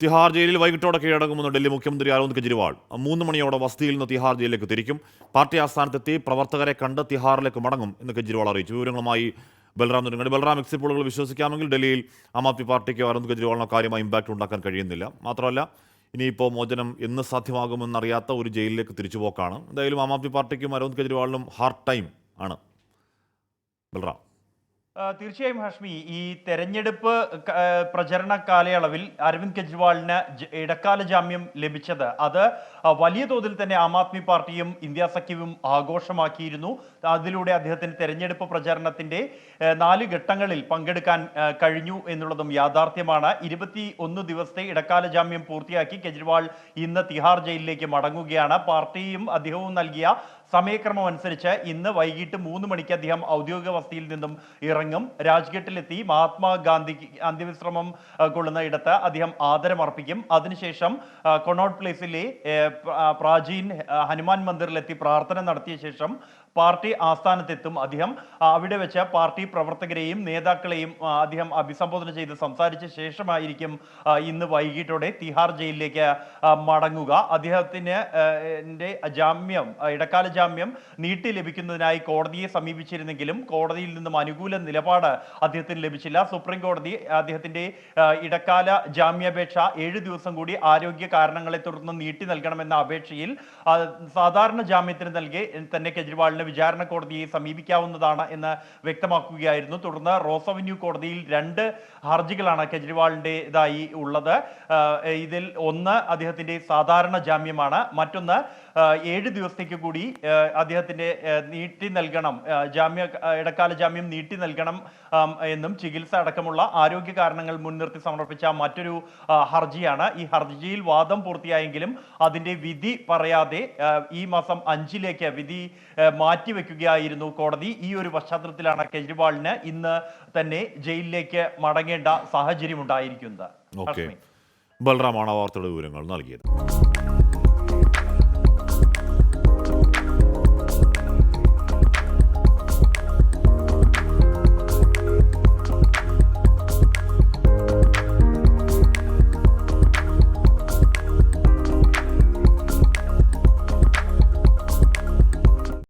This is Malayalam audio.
തിഹാർ ജയിലിൽ വൈകിട്ടോടെ കീഴടങ്ങുമെന്ന് ഡൽഹി മുഖ്യമന്ത്രി അരവിന്ദ് കെജ്രിവാൾ 3 മണിയോടെ വസതിയിൽ നിന്ന് തിഹാർ ജയിലിലേക്ക് തിരിക്കും. പാർട്ടി ആസ്ഥാനത്തെത്തി പ്രവർത്തകരെ കണ്ട് തിഹാറിലേക്ക് മടങ്ങും എന്ന് കെജ്രിവാൾ അറിയിച്ചു. വിവരങ്ങളുമായി ബൽറാം നുരങ്ങടി. ബൽറാം, എക്സിറ്റ് പോളുകൾ വിശ്വസിക്കാമെങ്കിൽ ഡൽഹിയിൽ ആം ആദ്മി പാർട്ടിക്കോ അരവിന്ദ് കെജ്രിവാളിനോ കാര്യമായ ഇമ്പാക്റ്റ് ഉണ്ടാക്കാൻ കഴിയുന്നില്ല. മാത്രമല്ല, ഇനിയിപ്പോൾ മോചനം എന്ന് സാധ്യമാകുമെന്നറിയാത്ത ഒരു ജയിലിലേക്ക് തിരിച്ചുപോക്കാണ്. എന്തായാലും ആം ആദ്മി പാർട്ടിക്കും അരവിന്ദ് കെജ്രിവാളിനും ഹാർഡ് ടൈം ആണ്. ബൽറാം. തീർച്ചയായും ഹാഷ്മി, ഈ തെരഞ്ഞെടുപ്പ് പ്രചരണ കാലയളവിൽ അരവിന്ദ് കെജ്രിവാളിന് ഇടക്കാല ജാമ്യം ലഭിച്ചത് അത് വലിയ തോതിൽ തന്നെ ആം ആദ്മി പാർട്ടിയും ഇന്ത്യ സഖ്യവും ആഘോഷമാക്കിയിരുന്നു. അതിലൂടെ അദ്ദേഹത്തിന് തെരഞ്ഞെടുപ്പ് പ്രചരണത്തിന്റെ 4 ഘട്ടങ്ങളിൽ പങ്കെടുക്കാൻ കഴിഞ്ഞു എന്നുള്ളതും യാഥാർത്ഥ്യമാണ്. 21 ദിവസത്തെ ഇടക്കാല ജാമ്യം പൂർത്തിയാക്കി കെജ്രിവാൾ ഇന്ന് തിഹാർ ജയിലിലേക്ക് മടങ്ങുകയാണ്. പാർട്ടിയും അദ്ദേഹവും നൽകിയ സമയക്രമം അനുസരിച്ച് ഇന്ന് വൈകിട്ട് 3 മണിക്ക് അദ്ദേഹം ഔദ്യോഗിക വസതിയിൽ നിന്നും ഇറങ്ങും. രാജ്ഘട്ടിലെത്തി മഹാത്മാഗാന്ധി അന്ത്യവിശ്രമം കൊള്ളുന്ന ഇടത്ത് അദ്ദേഹം ആദരമർപ്പിക്കും. അതിനുശേഷം കൊണോട്ട് പ്ലേസിലെ പ്രാചീൻ ഹനുമാൻ മന്ദിറിലെത്തി പ്രാർത്ഥന നടത്തിയ ശേഷം പാർട്ടി ആസ്ഥാനത്തെത്തും. അദ്ദേഹം അവിടെ വെച്ച് പാർട്ടി പ്രവർത്തകരെയും നേതാക്കളെയും അദ്ദേഹം അഭിസംബോധന ചെയ്ത് സംസാരിച്ച ശേഷമായിരിക്കും ഇന്ന് വൈകിട്ടോടെ തിഹാർ ജയിലിലേക്ക് മടങ്ങുക. അദ്ദേഹത്തിന് ജാമ്യം, ഇടക്കാല ജാമ്യം നീട്ടി ലഭിക്കുന്നതിനായി കോടതിയെ സമീപിച്ചിരുന്നെങ്കിലും കോടതിയിൽ നിന്നും അനുകൂല നിലപാട് അദ്ദേഹത്തിന് ലഭിച്ചില്ല. സുപ്രീം കോടതി അദ്ദേഹത്തിന്റെ ഇടക്കാല ജാമ്യാപേക്ഷ 7 ദിവസം കൂടി ആരോഗ്യ കാരണങ്ങളെ തുടർന്ന് നീട്ടി നൽകണമെന്ന അപേക്ഷയിൽ സാധാരണ ജാമ്യത്തിന് നൽകി തന്നെ കെജ്രിവാളിന് വിചാരണ കോടതിയെ സമീപിക്കാവുന്നതാണ് എന്ന് വ്യക്തമാക്കുകയായിരുന്നു. തുടർന്ന് റോസ് അവന്യൂ കോടതിയിൽ 2 ഹർജികളാണ് കെജ്രിവാളിൻ്റെതായി ഉള്ളത്. ഇതിൽ ഒന്ന് അദ്ദേഹത്തിന്റെ സാധാരണ ജാമ്യമാണ്. മറ്റൊന്ന് 7 ദിവസത്തേക്ക് കൂടി അദ്ദേഹത്തിന്റെ നീട്ടി നൽകണം, ഇടക്കാല ജാമ്യം നീട്ടി നൽകണം എന്നും ചികിത്സ അടക്കമുള്ള ആരോഗ്യ കാരണങ്ങൾ മുൻനിർത്തി സമർപ്പിച്ച മറ്റൊരു ഹർജിയാണ്. ഈ ഹർജിയിൽ വാദം പൂർത്തിയായെങ്കിലും അതിന്റെ വിധി പറയാതെ ഈ മാസം 5-ലേക്ക് വിധി മാറ്റിവെക്കുകയായിരുന്നു കോടതി. ഈ ഒരു പശ്ചാത്തലത്തിലാണ് കെജ്രിവാളിന് ഇന്ന് തന്നെ ജയിലിലേക്ക് മടങ്ങേണ്ട സാഹചര്യം ഉണ്ടായിരിക്കുന്നത്. ബൽറാമാണ് വാർത്തയുടെ വിവരങ്ങൾ നൽകിയത്.